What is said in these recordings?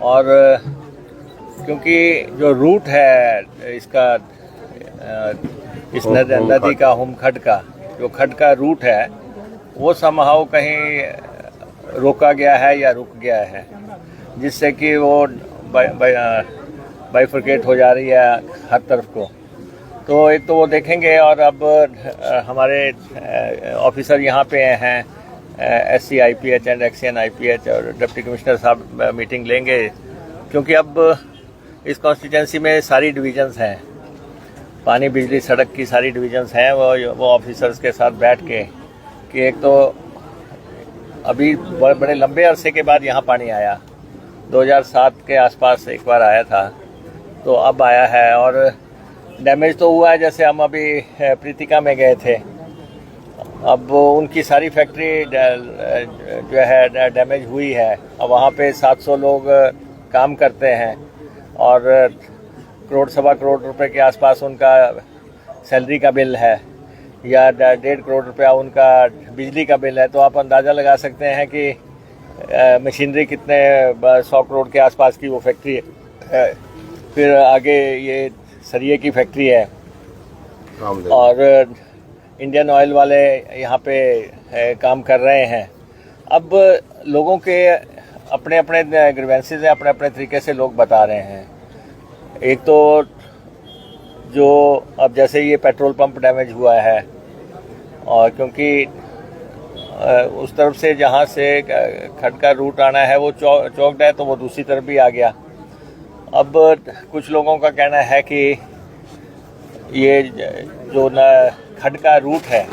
और क्योंकि जो रूट है इसका इस नदी का होमखड का जो खड का रूट है वो समहाउ कहीं रोका गया है या रुक गया है, जिससे कि वो बाइफरकेट हो जा रही है हर तरफ को। तो एक तो वो देखेंगे, और अब हमारे ऑफिसर यहाँ पे हैं, SC IPH and XCN IPH, और डिप्टी कमिश्नर साहब मीटिंग लेंगे, क्योंकि अब इस कॉन्स्टिट्यूंसी में सारी डिवीजन्स हैं, पानी बिजली सड़क की सारी डिवीजन्स हैं। वो ऑफिसर्स के साथ बैठ के कि एक तो अभी बड़े लंबे अरसे के बाद यहाँ पानी आया, 2007 के आसपास एक बार आया था, तो अब आया है। और डैमेज तो हुआ है, जैसे हम अभी प्रीतिका में गए थे, अब उनकी सारी फैक्ट्री जो है डैमेज हुई है। अब वहाँ पे 700 लोग काम करते हैं और करोड़ सवा करोड़ रुपए के आसपास उनका सैलरी का बिल है, या 1.5 करोड़ रुपया उनका बिजली का बिल है। तो आप अंदाज़ा लगा सकते हैं कि मशीनरी कितने 100 करोड़ के आसपास की वो फैक्ट्री है। फिर आगे ये सरिये की फैक्ट्री है, और इंडियन ऑयल वाले यहाँ पे काम कर रहे हैं। अब लोगों के अपने अपने ग्रीवेंसेस हैं, अपने अपने तरीके से लोग बता रहे हैं। एक तो जो अब जैसे ये पेट्रोल पंप डैमेज हुआ है, और क्योंकि उस तरफ से जहाँ से खड का रूट आना है वो चौकड है, तो वो दूसरी तरफ भी आ गया। अब कुछ लोगों का कहना है कि ये जो खड का रूट है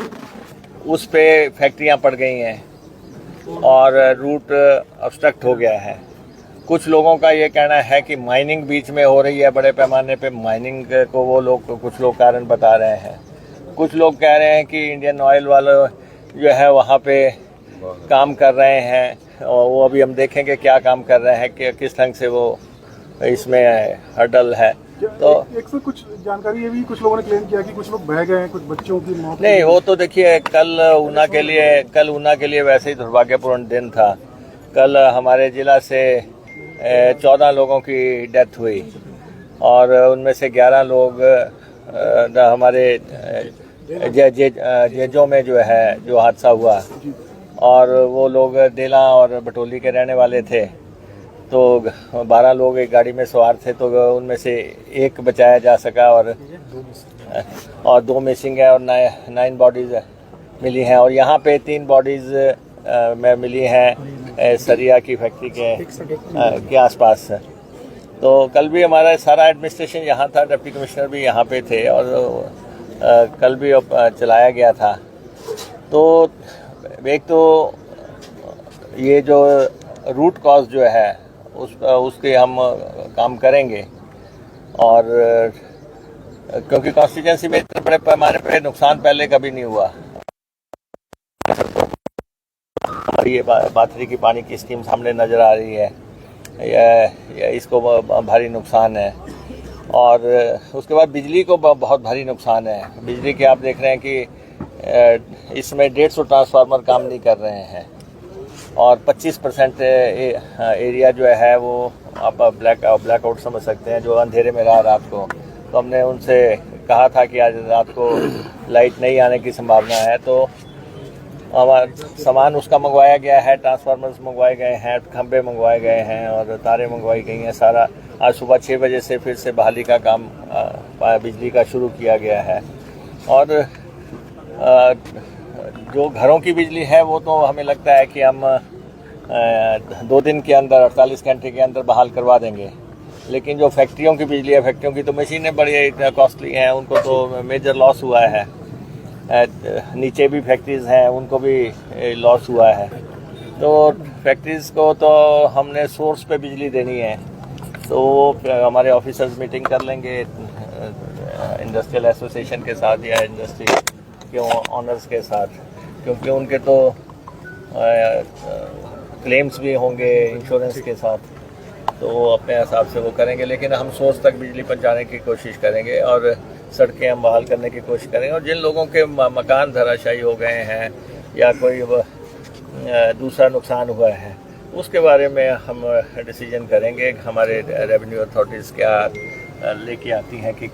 उस पे फैक्ट्रियाँ पड़ गई हैं और रूट ऑब्स्ट्रक्ट हो गया है। कुछ लोगों का ये कहना है कि माइनिंग बीच में हो रही है, बड़े पैमाने पे माइनिंग को वो लोग कुछ लोग कारण बता रहे हैं। कुछ लोग कह रहे हैं कि इंडियन ऑयल वाले जो है वहाँ पे काम कर रहे हैं, और वो अभी हम देखेंगे क्या काम कर रहे हैं, कि किस ढंग से वो इसमें हर्डल है। तो एक से कुछ जानकारी ये भी कुछ लोगों ने क्लेम किया कि कुछ लोग बह गए हैं, कुछ बच्चों की मौत। नहीं, वो तो देखिए कल ऊना के लिए वैसे ही दुर्भाग्यपूर्ण दिन था। कल हमारे जिला से 14 लोगों की डेथ हुई, और उनमें से 11 लोग हमारे जेजों में जो है जो हादसा हुआ, और वो लोग देला और बटोली के रहने वाले थे। तो 12 लोग एक गाड़ी में सवार थे, तो उनमें से एक बचाया जा सका, और 2 मिसिंग है, और 9 बॉडीज़ मिली हैं। और यहाँ पे 3 बॉडीज़ में मिली हैं सरिया की फैक्ट्री के आसपास। तो कल भी हमारा सारा एडमिनिस्ट्रेशन यहाँ था, डिप्टी कमिश्नर भी यहाँ पे थे, और कल भी चलाया गया था। तो एक तो ये जो रूट कॉज जो है उसके हम काम करेंगे, और क्योंकि कॉन्स्टिट्यूंसी में इतने बड़े पैमाने पे नुकसान पहले कभी नहीं हुआ। ये बाथरी की पानी की स्कीम सामने नज़र आ रही है, या इसको भारी नुकसान है। और उसके बाद बिजली को बहुत भारी नुकसान है। बिजली के आप देख रहे हैं कि इसमें 150 ट्रांसफार्मर काम नहीं कर रहे हैं, और 25% एरिया जो है वो आप ब्लैकआउट समझ सकते हैं, जो अंधेरे में रहा रात को। तो हमने उनसे कहा था कि आज रात को लाइट नहीं आने की संभावना है, तो सामान उसका मंगवाया गया है, ट्रांसफार्मर्स मंगवाए गए हैं, खंभे मंगवाए गए हैं, और तारें मंगवाई गई हैं। सारा आज सुबह 6 बजे से फिर से बहाली का काम बिजली का शुरू किया गया है। और जो घरों की बिजली है वो तो हमें लगता है कि हम 2 दिन के अंदर 48 घंटे के अंदर बहाल करवा देंगे। लेकिन जो फैक्ट्रियों की बिजली है, फैक्ट्रियों की तो मशीनें बड़ी कॉस्टली हैं, उनको तो मेजर लॉस हुआ है। नीचे भी फैक्ट्रीज हैं, उनको भी लॉस हुआ है। तो फैक्ट्रीज को तो हमने सोर्स पे बिजली देनी है, तो हमारे ऑफिसर्स मीटिंग कर लेंगे इंडस्ट्रियल एसोसिएशन के साथ या इंडस्ट्री के ऑनर्स के साथ, क्योंकि उनके तो क्लेम्स भी होंगे इंश्योरेंस के साथ, तो वो अपने हिसाब से वो करेंगे। लेकिन हम सोर्स तक बिजली पहुंचाने की कोशिश करेंगे, और सड़कें हम बहाल करने की कोशिश करेंगे। और जिन लोगों के मकान धराशायी हो गए हैं या कोई दूसरा नुकसान हुआ है, उसके बारे में हम डिसीजन करेंगे। हमारे रेवेन्यू अथॉरिटीज़ क्या लेके आती हैं कि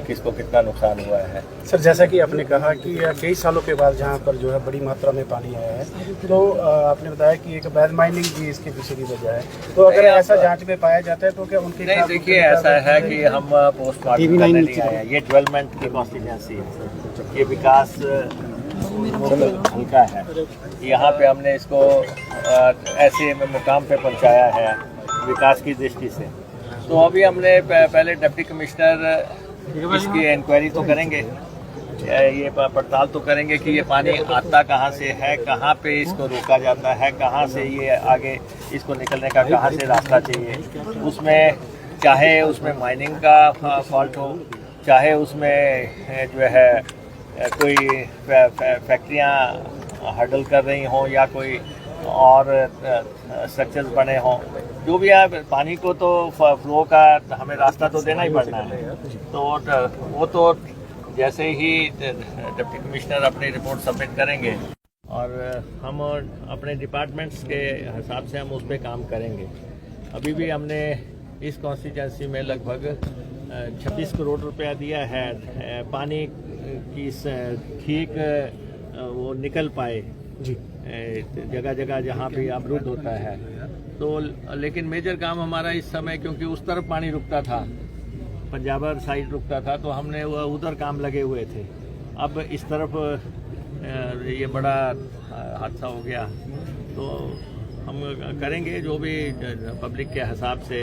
किसको कितना नुकसान हुआ है। सर, जैसा कि आपने कहा कि कई सालों के बाद जहां पर जो है बड़ी मात्रा में पानी आया है, तो आपने बताया कि एक अवैध माइनिंग भी इसके पीछे की वजह है। तो अगर ऐसा जांच में पाया जाता है तो क्या उनके नहीं, देखिए ऐसा है कि हम पोस्टमार्टम करने नहीं आए हैं। ये डेवलपमेंट की कॉन्स्टिट्यूंसी है, ये विकास हल्का है। यहाँ पे हमने इसको ऐसे मुकाम पे पहुँचाया है विकास की दृष्टि से। तो अभी हमने पहले डिप्टी कमिश्नर इसकी इंक्वायरी तो करेंगे, ये पड़ताल तो करेंगे कि ये पानी आता कहाँ से है, कहाँ पे इसको रोका जाता है, कहाँ से ये आगे इसको निकलने का कहाँ से रास्ता चाहिए। उसमें चाहे उसमें माइनिंग का फॉल्ट हो, चाहे उसमें जो है कोई फैक्ट्रियाँ हर्डल कर रही हों या कोई और स्ट्रक्चर्स बने हों, जो भी है पानी को तो फ्लो का हमें रास्ता तो देना ही पड़ना है। तो वो तो जैसे ही डिप्टी कमिश्नर अपनी रिपोर्ट सबमिट करेंगे और हम अपने डिपार्टमेंट्स के हिसाब से हम उस पर काम करेंगे। अभी भी हमने इस कॉन्स्टिट्यूंसी में लगभग 26 करोड़ रुपया दिया है पानी की ठीक वो निकल पाए जी, जगह जगह जहाँ भी अवरुद्ध होता है। तो लेकिन मेजर काम हमारा इस समय, क्योंकि उस तरफ पानी रुकता था, पंजाबर साइड रुकता था, तो हमने उधर काम लगे हुए थे। अब इस तरफ ये बड़ा हादसा हो गया, तो हम करेंगे जो भी पब्लिक के हिसाब से।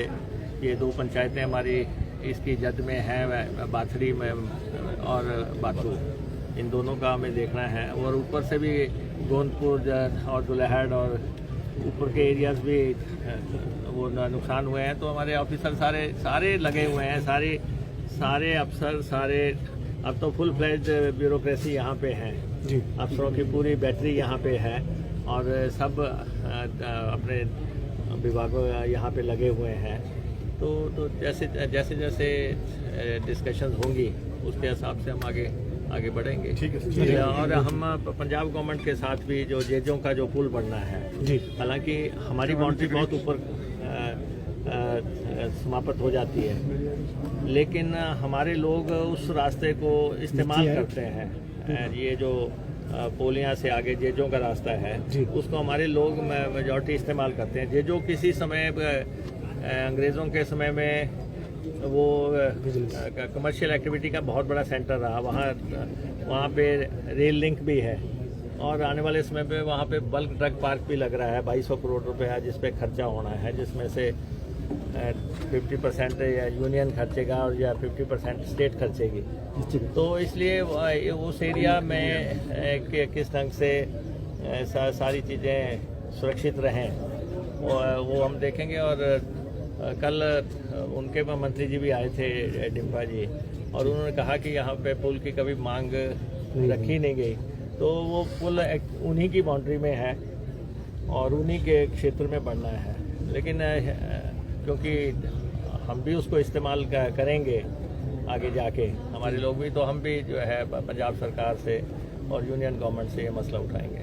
ये दो पंचायतें हमारी इसकी जद में हैं, बाथड़ी में और बाथू, इन दोनों का हमें देखना है। और ऊपर से भी गोंदपुर और दुल्हड़ और ऊपर के एरियाज भी वो नुकसान हुए हैं। तो हमारे ऑफिसर सारे लगे हुए हैं, सारे अफसर सारे, अब तो फुल फ्लेज ब्यूरोक्रेसी यहाँ पे है जी, अफसरों की पूरी बैटरी यहाँ पे है और सब अपने विभागों यहाँ पे लगे हुए हैं। तो जैसे जैसे डिस्कशंस होंगी उसके हिसाब से हम आगे बढ़ेंगे। ठीक है। और हम पंजाब गवर्नमेंट के साथ भी जो जेजों का जो पुल बनना है जी, हालांकि हमारी बाउंड्री बहुत ऊपर समाप्त हो जाती है, लेकिन हमारे लोग उस रास्ते को इस्तेमाल करते हैं। ये जो पोलिया से आगे जेजों का रास्ता है उसको हमारे लोग मेजॉरिटी इस्तेमाल करते हैं। जेजो किसी समय अंग्रेज़ों के समय में वो कमर्शियल एक्टिविटी का बहुत बड़ा सेंटर रहा। वहाँ पे रेल लिंक भी है और आने वाले समय पे वहाँ पे बल्क ट्रक पार्क भी लग रहा है। 2200 करोड़ रुपया जिस पे खर्चा होना है, जिसमें से 50% या यूनियन खर्चेगा और या 50% स्टेट खर्चेगी। तो इसलिए उस एरिया में किस ढंग से सारी चीज़ें सुरक्षित रहें वो हम देखेंगे। और कल उनके मंत्री जी भी आए थे, डिम्पा जी, और उन्होंने कहा कि यहाँ पे पुल की कभी मांग रखी नहीं गई। तो वो पुल उन्हीं की बाउंड्री में है और उन्हीं के क्षेत्र में बनना है, लेकिन क्योंकि हम भी उसको इस्तेमाल करेंगे आगे जाके, हमारे लोग भी, तो हम भी जो है पंजाब सरकार से और यूनियन गवर्नमेंट से ये मसला उठाएंगे।